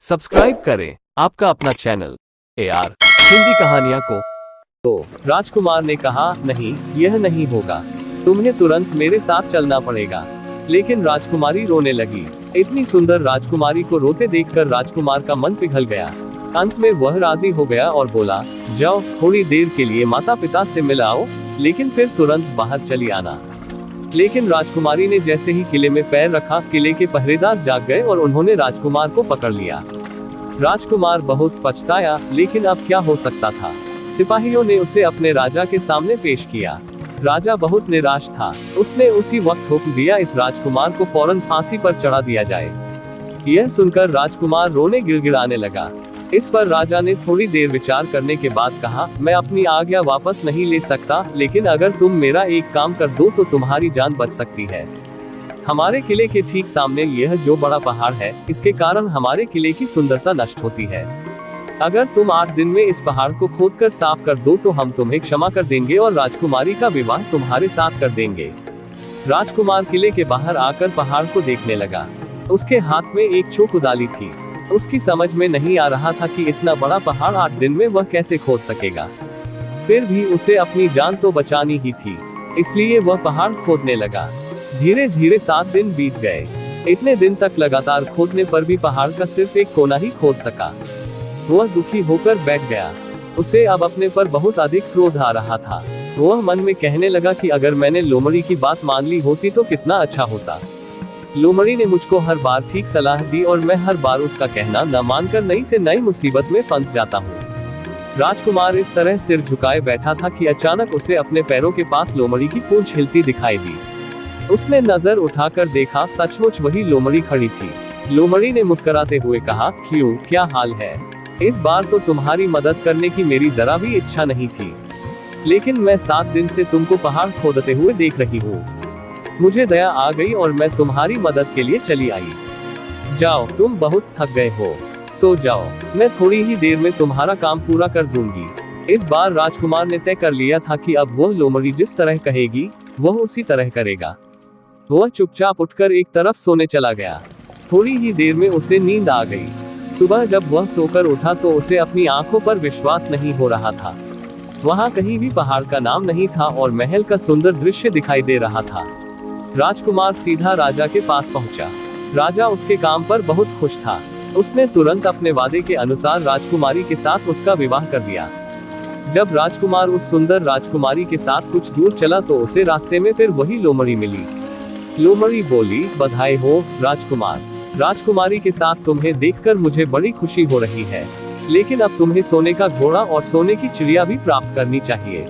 Subscribe करें आपका अपना चैनल AR हिंदी कहानियां को। तो राजकुमार ने कहा, नहीं, यह नहीं होगा, तुम्हें तुरंत मेरे साथ चलना पड़ेगा। लेकिन राजकुमारी रोने लगी। इतनी सुंदर राजकुमारी को रोते देखकर राजकुमार का मन पिघल गया। अंत में वह राजी हो गया और बोला, जाओ, थोड़ी देर के लिए माता पिता से मिल आओ, लेकिन फिर तुरंत बाहर चली आना। लेकिन राजकुमारी ने जैसे ही किले में पैर रखा, किले के पहरेदार जाग गए और उन्होंने राजकुमार को पकड़ लिया। राजकुमार बहुत पछताया, लेकिन अब क्या हो सकता था। सिपाहियों ने उसे अपने राजा के सामने पेश किया। राजा बहुत निराश था। उसने उसी वक्त हुक्म दिया, इस राजकुमार को फौरन फांसी पर चढ़ा दिया जाए। यह सुनकर राजकुमार रोने गिड़गिड़ाने लगा। इस पर राजा ने थोड़ी देर विचार करने के बाद कहा, मैं अपनी आज्ञा वापस नहीं ले सकता, लेकिन अगर तुम मेरा एक काम कर दो तो तुम्हारी जान बच सकती है। हमारे किले के ठीक सामने यह जो बड़ा पहाड़ है, इसके कारण हमारे किले की सुंदरता नष्ट होती है। अगर तुम 8 दिन में इस पहाड़ को खोदकर साफ कर दो तो हम तुम्हें क्षमा कर देंगे और राजकुमारी का विवाह तुम्हारे साथ कर देंगे। राजकुमार किले के बाहर आकर पहाड़ को देखने लगा। उसके हाथ में एक चोकुदाली थी। उसकी समझ में नहीं आ रहा था कि इतना बड़ा पहाड़ 8 दिन में वह कैसे खोद सकेगा। फिर भी उसे अपनी जान तो बचानी ही थी, इसलिए वह पहाड़ खोदने लगा। धीरे धीरे 7 दिन बीत गए। इतने दिन तक लगातार खोदने पर भी पहाड़ का सिर्फ एक कोना ही खोद सका। वह दुखी होकर बैठ गया। उसे अब अपने पर बहुत अधिक क्रोध आ रहा था। वह मन में कहने लगा कि अगर मैंने लोमड़ी की बात मान ली होती तो कितना अच्छा होता। लोमड़ी ने मुझको हर बार ठीक सलाह दी और मैं हर बार उसका कहना न मानकर नई से नई मुसीबत में फंस जाता हूँ। राजकुमार इस तरह सिर झुकाए बैठा था कि अचानक उसे अपने पैरों के पास लोमड़ी की पूंछ हिलती दिखाई दी। उसने नजर उठाकर देखा, सचमुच वही लोमड़ी खड़ी थी। लोमड़ी ने मुस्कुराते हुए कहा, क्यों, क्या हाल है? इस बार तो तुम्हारी मदद करने की मेरी जरा भी इच्छा नहीं थी, लेकिन मैं 7 दिन से तुमको पहाड़ खोदते हुए देख रही हूँ। मुझे दया आ गई और मैं तुम्हारी मदद के लिए चली आई। जाओ, तुम बहुत थक गए हो, सो जाओ, मैं थोड़ी ही देर में तुम्हारा काम पूरा कर दूंगी। इस बार राजकुमार ने तय कर लिया था कि अब वह लोमड़ी जिस तरह कहेगी वह उसी तरह करेगा। वह चुपचाप उठकर एक तरफ सोने चला गया। थोड़ी ही देर में उसे नींद आ गई। सुबह जब वह सोकर उठा तो उसे अपनी आंखों पर विश्वास नहीं हो रहा था। वहां कहीं भी पहाड़ का नाम नहीं था और महल का सुंदर दृश्य दिखाई दे रहा था। राजकुमार सीधा राजा के पास पहुंचा। राजा उसके काम पर बहुत खुश था। उसने तुरंत अपने वादे के अनुसार राजकुमारी के साथ उसका विवाह कर दिया। जब राजकुमार उस सुंदर राजकुमारी के साथ कुछ दूर चला तो उसे रास्ते में फिर वही लोमड़ी मिली। लोमड़ी बोली, बधाई हो राजकुमार। राजकुमारी के साथ तुम्हें देखकर मुझे बड़ी खुशी हो रही है, लेकिन अब तुम्हें सोने का घोड़ा और सोने की चिड़िया भी प्राप्त करनी चाहिए,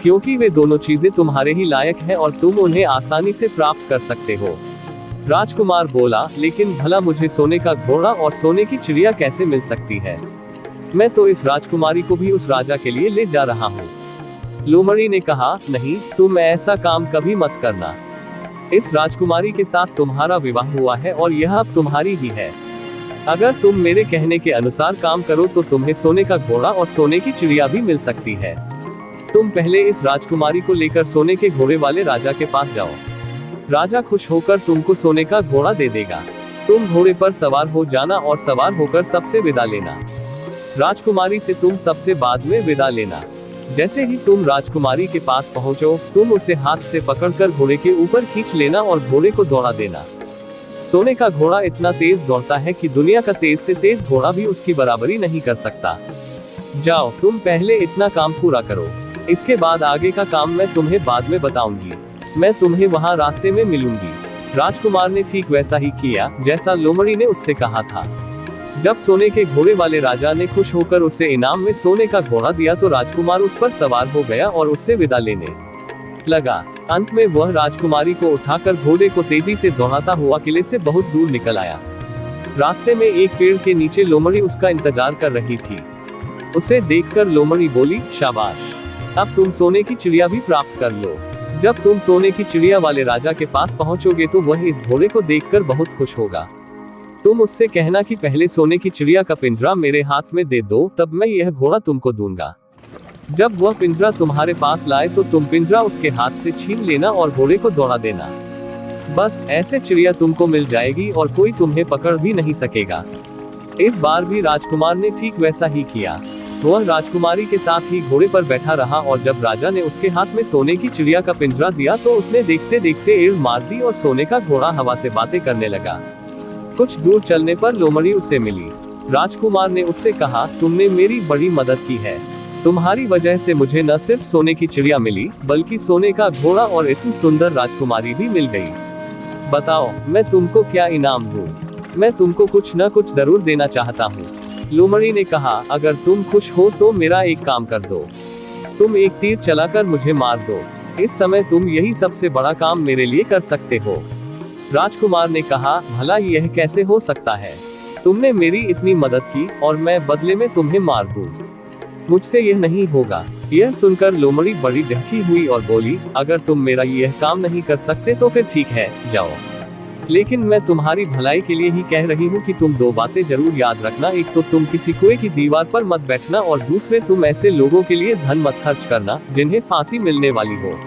क्योंकि वे दोनों चीजें तुम्हारे ही लायक हैं और तुम उन्हें आसानी से प्राप्त कर सकते हो। राजकुमार बोला, लेकिन भला मुझे सोने का घोड़ा और सोने की चिड़िया कैसे मिल सकती है? मैं तो इस राजकुमारी को भी उस राजा के लिए ले जा रहा हूँ। लोमड़ी ने कहा, नहीं, तुम ऐसा काम कभी मत करना। इस राजकुमारी के साथ तुम्हारा विवाह हुआ है और यह अब तुम्हारी ही है। अगर तुम मेरे कहने के अनुसार काम करो तो तुम्हें सोने का घोड़ा और सोने की चिड़िया भी मिल सकती है। तुम पहले इस राजकुमारी को लेकर सोने के घोड़े वाले राजा के पास जाओ। राजा खुश होकर तुमको सोने का घोड़ा दे देगा। तुम घोड़े पर सवार हो जाना और सवार होकर सबसे विदा लेना। राजकुमारी से तुम सबसे बाद में विदा लेना। जैसे ही तुम राजकुमारी के पास पहुंचो, तुम उसे हाथ से पकड़कर घोड़े के ऊपर खींच लेना और घोड़े को दौड़ा देना। सोने का घोड़ा इतना तेज दौड़ता है कि दुनिया का तेज से तेज घोड़ा भी उसकी बराबरी नहीं कर सकता। जाओ, तुम पहले इतना काम पूरा करो। इसके बाद आगे का काम मैं तुम्हें बाद में बताऊंगी। मैं तुम्हें वहां रास्ते में मिलूंगी। राजकुमार ने ठीक वैसा ही किया जैसा लोमड़ी ने उससे कहा था। जब सोने के घोड़े वाले राजा ने खुश होकर उसे इनाम में सोने का घोड़ा दिया तो राजकुमार उस पर सवार हो गया और उससे विदा लेने लगा। अंत में वह राजकुमारी को उठाकर घोड़े को तेजी से दौड़ाता हुआ किले से बहुत दूर निकल आया। रास्ते में एक पेड़ के नीचे लोमड़ी उसका इंतजार कर रही थी। उसे देखकर लोमड़ी बोली, शाबाश, अब तुम सोने की चिड़िया भी प्राप्त कर लो। जब तुम सोने की चिड़िया वाले राजा के पास पहुंचोगे तो वह इस घोड़े को देखकर बहुत खुश होगा। तुम उससे कहना कि पहले सोने की चिड़िया का पिंजरा मेरे हाथ में दे दो, तब मैं यह घोड़ा तुमको दूंगा। जब वह पिंजरा तुम्हारे पास लाए तो तुम पिंजरा उसके हाथ से छीन लेना और घोड़े को दौड़ा देना। बस ऐसे चिड़िया तुमको मिल जाएगी और कोई तुम्हें पकड़ भी नहीं सकेगा। इस बार भी राजकुमार ने ठीक वैसा ही किया। वह राजकुमारी के साथ ही घोड़े पर बैठा रहा और जब राजा ने उसके हाथ में सोने की चिड़िया का पिंजरा दिया तो उसने देखते देखते एड़ मार दी और सोने का घोड़ा हवा से बातें करने लगा। कुछ दूर चलने पर लोमड़ी उससे मिली। राजकुमार ने उससे कहा, तुमने मेरी बड़ी मदद की है। तुम्हारी वजह से मुझे न सिर्फ सोने की चिड़िया मिली बल्कि सोने का घोड़ा और इतनी सुंदर राजकुमारी भी मिल गई। बताओ मैं तुमको क्या इनाम दूं? मैं तुमको कुछ न कुछ जरूर देना चाहता हूँ। लोमड़ी ने कहा, अगर तुम खुश हो तो मेरा एक काम कर दो। तुम एक तीर चलाकर मुझे मार दो। इस समय तुम यही सबसे बड़ा काम मेरे लिए कर सकते हो। राजकुमार ने कहा, भला यह कैसे हो सकता है? तुमने मेरी इतनी मदद की और मैं बदले में तुम्हें मार दूं। मुझसे यह नहीं होगा। यह सुनकर लोमड़ी बड़ी डहकी हुई और बोली, अगर तुम मेरा यह काम नहीं कर सकते तो फिर ठीक है, जाओ। लेकिन मैं तुम्हारी भलाई के लिए ही कह रही हूँ कि तुम दो बातें जरूर याद रखना। एक तो तुम किसी कुएं की दीवार पर मत बैठना और दूसरे तुम ऐसे लोगों के लिए धन मत खर्च करना जिन्हें फांसी मिलने वाली हो।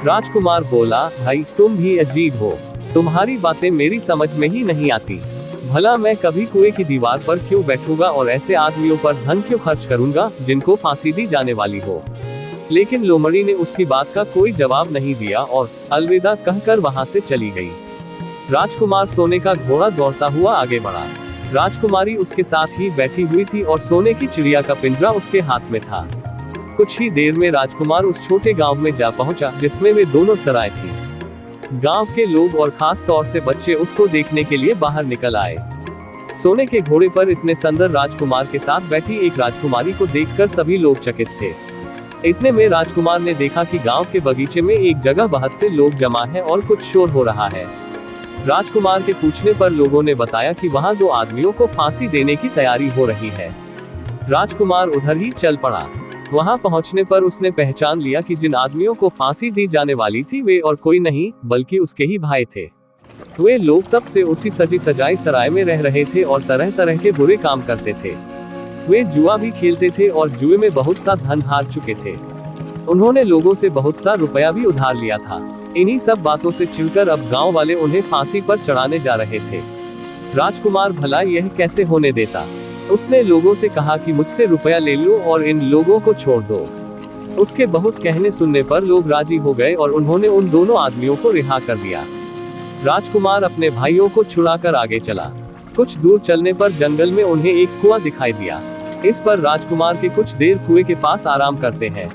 राजकुमार बोला, भाई तुम भी अजीब हो। तुम्हारी बातें मेरी समझ में ही नहीं आती। भला मैं कभी कुएं की दीवार पर क्यों बैठूंगा और ऐसे आदमियों पर धन क्यों खर्च करूंगा जिनको फांसी दी जाने वाली हो। लेकिन लोमड़ी ने उसकी बात का कोई जवाब नहीं दिया और अलविदा कहकर वहां से चली गई। राजकुमार सोने का घोड़ा दौड़ता हुआ आगे बढ़ा। राजकुमारी उसके साथ ही बैठी हुई थी और सोने की चिड़िया का पिंजरा उसके हाथ में था। कुछ ही देर में राजकुमार उस छोटे गांव में जा पहुंचा जिसमें वे दोनों सराय थी। गांव के लोग और खास तौर से बच्चे उसको देखने के लिए बाहर निकल आए। सोने के घोड़े पर इतने सुंदर राजकुमार के साथ बैठी एक राजकुमारी को देखकर सभी लोग चकित थे। इतने में राजकुमार ने देखा कि गांव के बगीचे में एक जगह बहुत से लोग जमा हैं और कुछ शोर हो रहा है। राजकुमार के पूछने पर लोगों ने बताया कि वहां दो आदमियों को फांसी देने की तैयारी हो रही है। राजकुमार उधर ही चल पड़ा। वहां पहुंचने पर उसने पहचान लिया कि जिन आदमियों को फांसी दी जाने वाली थी वे और कोई नहीं बल्कि उसके ही भाई थे। वे लोग तब से उसी सजी सजाई सराय में रह रहे थे और तरह तरह के बुरे काम करते थे। वे जुआ भी खेलते थे और जुए में बहुत सा धन हार चुके थे। उन्होंने लोगों से बहुत सा रुपया भी उधार लिया था। इन्हीं सब बातों से चिढ़कर अब गांव वाले उन्हें फांसी पर चढ़ाने जा रहे थे। राजकुमार भला यह कैसे होने देता। उसने लोगों से कहा कि मुझसे रुपया ले लो और इन लोगों को छोड़ दो। उसके बहुत कहने सुनने पर लोग राजी हो गए और उन्होंने उन दोनों आदमियों को रिहा कर दिया। राजकुमार अपने भाइयों को छुड़ाकर आगे चला। कुछ दूर चलने पर जंगल में उन्हें एक कुआं दिखाई दिया। इस पर राजकुमार के कुछ देर कुएं के पास आराम करते हैं।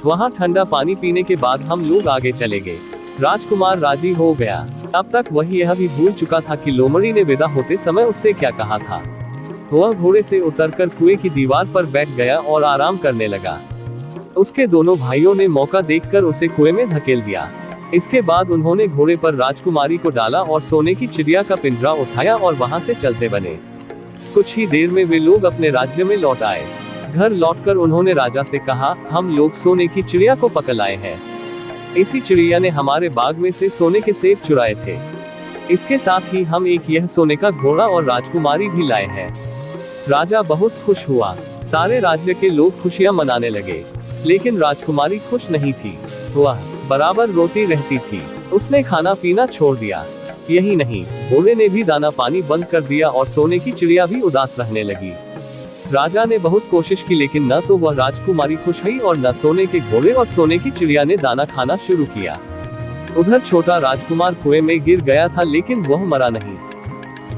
वहां ठंडा पानी पीने के बाद हम लोग आगे चले गए। राजकुमार राजी हो गया। अब तक वह यह भी भूल चुका था कि लोमड़ी ने विदा होते समय उससे क्या कहा था। वह घोड़े से उतरकर कुएं की दीवार पर बैठ गया और आराम करने लगा। उसके दोनों भाइयों ने मौका देखकर उसे कुएं में धकेल दिया। इसके बाद उन्होंने घोड़े पर राजकुमारी को डाला और सोने की चिड़िया का पिंजरा उठाया और वहां से चलते बने। कुछ ही देर में वे लोग अपने राज्य में लौट आए। घर लौटकर उन्होंने राजा से कहा, हम लोग सोने की चिड़िया को पकड़ लाए हैं। इसी चिड़िया ने हमारे बाग में से सोने के सेब चुराए थे। इसके साथ ही हम एक यह सोने का घोड़ा और राजकुमारी भी लाए हैं। राजा बहुत खुश हुआ। सारे राज्य के लोग खुशियां मनाने लगे, लेकिन राजकुमारी खुश नहीं थी। वह बराबर रोती रहती थी। उसने खाना पीना छोड़ दिया। यही नहीं, घोड़े ने भी दाना पानी बंद कर दिया और सोने की चिड़िया भी उदास रहने लगी। राजा ने बहुत कोशिश की लेकिन न तो वह राजकुमारी खुश हुई और न सोने के घोड़े और सोने की चिड़िया ने दाना खाना शुरू किया। उधर छोटा राजकुमार कुएं में गिर गया था लेकिन वह मरा नहीं।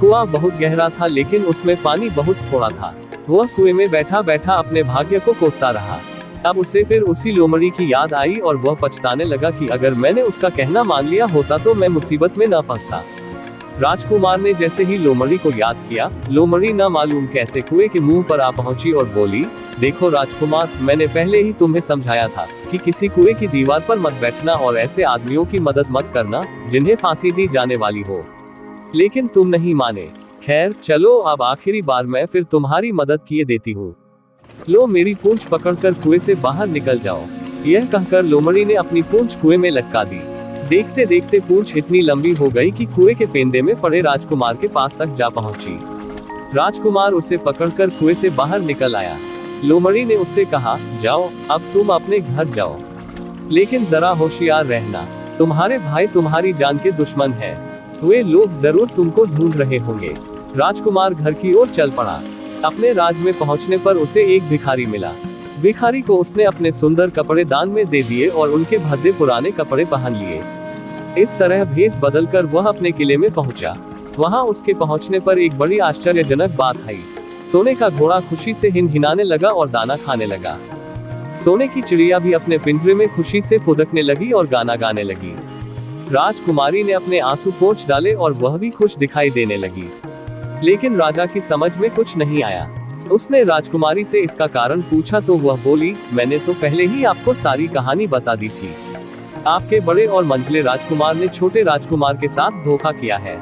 कुआं बहुत गहरा था लेकिन उसमें पानी बहुत थोड़ा था। वह कुएं में बैठा बैठा अपने भाग्य को कोसता रहा। अब उसे फिर उसी लोमड़ी की याद आई और वह पछताने लगा कि अगर मैंने उसका कहना मान लिया होता तो मैं मुसीबत में न फंसता। राजकुमार ने जैसे ही लोमड़ी को याद किया, लोमड़ी न मालूम कैसे कुएं के मुंह पर आ पहुंची और बोली, देखो राजकुमार, मैंने पहले ही तुम्हें समझाया था कि किसी कुएं की दीवार पर मत बैठना और ऐसे आदमियों की मदद मत करना जिन्हें फांसी दी जाने वाली हो, लेकिन तुम नहीं माने। खैर चलो, अब आखिरी बार मैं फिर तुम्हारी मदद किए देती हूँ। लो मेरी पूंछ पकड़कर कुएं से बाहर निकल जाओ। यह कहकर लोमड़ी ने अपनी पूंछ कुएं में लटका दी। देखते देखते पूंछ इतनी लंबी हो गई कि कुएं के पेंदे में पड़े राजकुमार के पास तक जा पहुंची। राजकुमार उसे पकड़कर कुएं से बाहर निकल आया। लोमड़ी ने उससे कहा, जाओ अब तुम अपने घर जाओ, लेकिन जरा होशियार रहना, तुम्हारे भाई तुम्हारी जान के दुश्मन हैं। वे लोग जरूर तुमको ढूंढ रहे होंगे। राजकुमार घर की ओर चल पड़ा। अपने राज में पहुंचने पर उसे एक भिखारी मिला। भिखारी को उसने अपने सुंदर कपड़े दान में दे दिए और उनके भद्दे पुराने कपड़े पहन लिए। इस तरह भेष बदलकर वह अपने किले में पहुंचा। वहां उसके पहुंचने पर एक बड़ी आश्चर्यजनक बात आई। सोने का घोड़ा खुशी से हिनहिनाने लगा और दाना खाने लगा। सोने की चिड़िया भी अपने पिंजरे में खुशी से फुदकने लगी और गाना गाने लगी। राजकुमारी ने अपने आंसू पोंछ डाले और वह भी खुश दिखाई देने लगी। लेकिन राजा की समझ में कुछ नहीं आया। उसने राजकुमारी से इसका कारण पूछा तो वह बोली, मैंने तो पहले ही आपको सारी कहानी बता दी थी। आपके बड़े और मंझले राजकुमार ने छोटे राजकुमार के साथ धोखा किया है।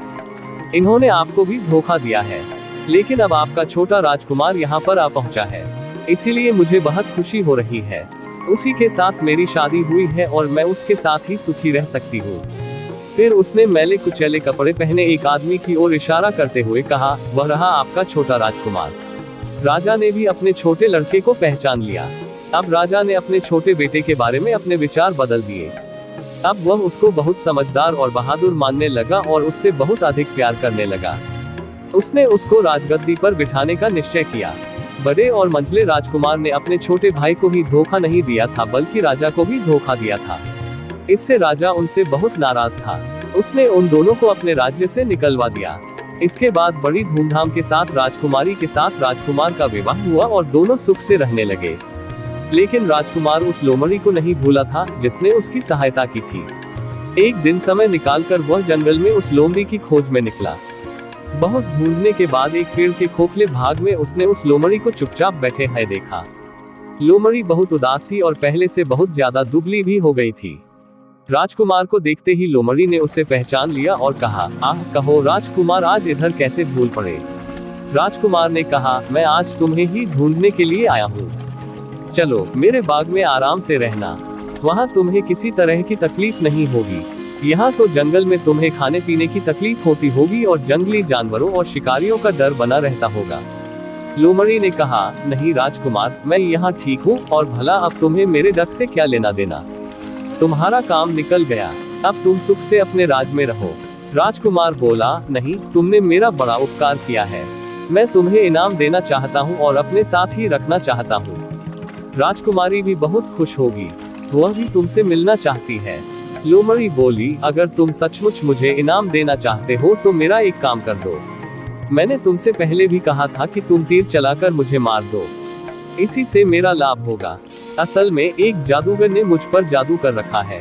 इन्होंने आपको भी धोखा दिया है, लेकिन अब आपका छोटा राजकुमार यहाँ पर आ पहुँचा है, इसीलिए मुझे बहुत खुशी हो रही है। उसी के साथ मेरी शादी हुई है और मैं उसके साथ ही सुखी रह सकती हूँ। फिर उसने मैले कुचैले कपड़े पहने एक आदमी की ओर इशारा करते हुए कहा, वह रहा आपका छोटा राजकुमार। राजा ने भी अपने छोटे लड़के को पहचान लिया। अब राजा ने अपने छोटे बेटे के बारे में अपने विचार बदल दिए। अब वह उसको बहुत समझदार और बहादुर मानने लगा और उससे बहुत अधिक प्यार करने लगा। उसने उसको राजगद्दी पर बिठाने का निश्चय किया। बड़े और मंझले राजकुमार ने अपने छोटे भाई को ही धोखा नहीं दिया था, बल्कि राजा को भी धोखा दिया था। इससे राजा उनसे बहुत नाराज था। उसने उन दोनों को अपने राज्य से निकलवा दिया। इसके बाद बड़ी धूमधाम के साथ राजकुमारी के साथ राजकुमार का विवाह हुआ और दोनों सुख से रहने लगे। लेकिन राजकुमार उस लोमड़ी को नहीं भूला था जिसने उसकी सहायता की थी। एक दिन समय निकालकर वह जंगल में उस लोमड़ी की खोज में निकला। बहुत ढूंढने के बाद एक पेड़ के खोखले भाग में उसने उस लोमड़ी को चुपचाप बैठे है देखा। लोमड़ी बहुत उदास थी और पहले से बहुत ज्यादा दुबली भी हो गई थी। राजकुमार को देखते ही लोमड़ी ने उसे पहचान लिया और कहा, आह कहो राजकुमार, आज इधर कैसे भूल पड़े। राजकुमार ने कहा, मैं आज तुम्हें ही ढूंढने के लिए आया हूँ। चलो मेरे बाग में आराम से रहना, वहाँ तुम्हें किसी तरह की तकलीफ नहीं होगी। यहाँ तो जंगल में तुम्हें खाने पीने की तकलीफ होती होगी और जंगली जानवरों और शिकारियों का डर बना रहता होगा। लोमड़ी ने कहा, नहीं राजकुमार, मैं यहाँ ठीक हूँ और भला अब तुम्हें मेरे डक से क्या लेना देना। तुम्हारा काम निकल गया, अब तुम सुख से अपने राज में रहो। राजकुमार बोला, नहीं, तुमने मेरा बड़ा उपकार किया है। मैं तुम्हें इनाम देना चाहता हूँ और अपने साथ ही रखना चाहता हूँ। राजकुमारी भी बहुत खुश होगी, वह भी तुमसे मिलना चाहती है। लोमड़ी बोली, अगर तुम सचमुच मुझे इनाम देना चाहते हो तो मेरा एक काम कर दो। मैंने तुमसे पहले भी कहा था कि तुम तीर चलाकर मुझे मार दो, इसी से मेरा लाभ होगा। असल में एक जादूगर ने मुझ पर जादू कर रखा है।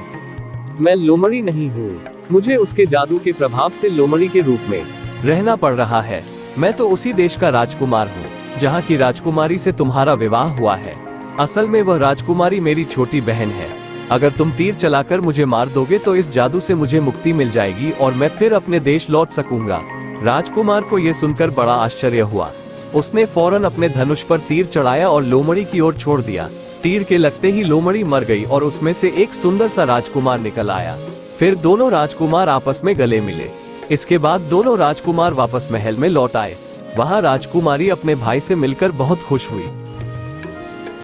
मैं लोमड़ी नहीं हूँ, मुझे उसके जादू के प्रभाव से लोमड़ी के रूप में रहना पड़ रहा है। मैं तो उसी देश का राजकुमार हूँ जहाँ की राजकुमारी से तुम्हारा विवाह हुआ है। असल में वह राजकुमारी मेरी छोटी बहन है। अगर तुम तीर चलाकर मुझे मार दोगे तो इस जादू से मुझे मुक्ति मिल जाएगी और मैं फिर अपने देश लौट सकूंगा। राजकुमार को यह सुनकर बड़ा आश्चर्य हुआ। उसने फौरन अपने धनुष पर तीर चढ़ाया और लोमड़ी की ओर छोड़ दिया। तीर के लगते ही लोमड़ी मर गई और उसमें से एक सुंदर सा राजकुमार निकल आया। फिर दोनों राजकुमार आपस में गले मिले। इसके बाद दोनों राजकुमार वापस महल में लौट आए। वहां राजकुमारी अपने भाई से मिलकर बहुत खुश हुई।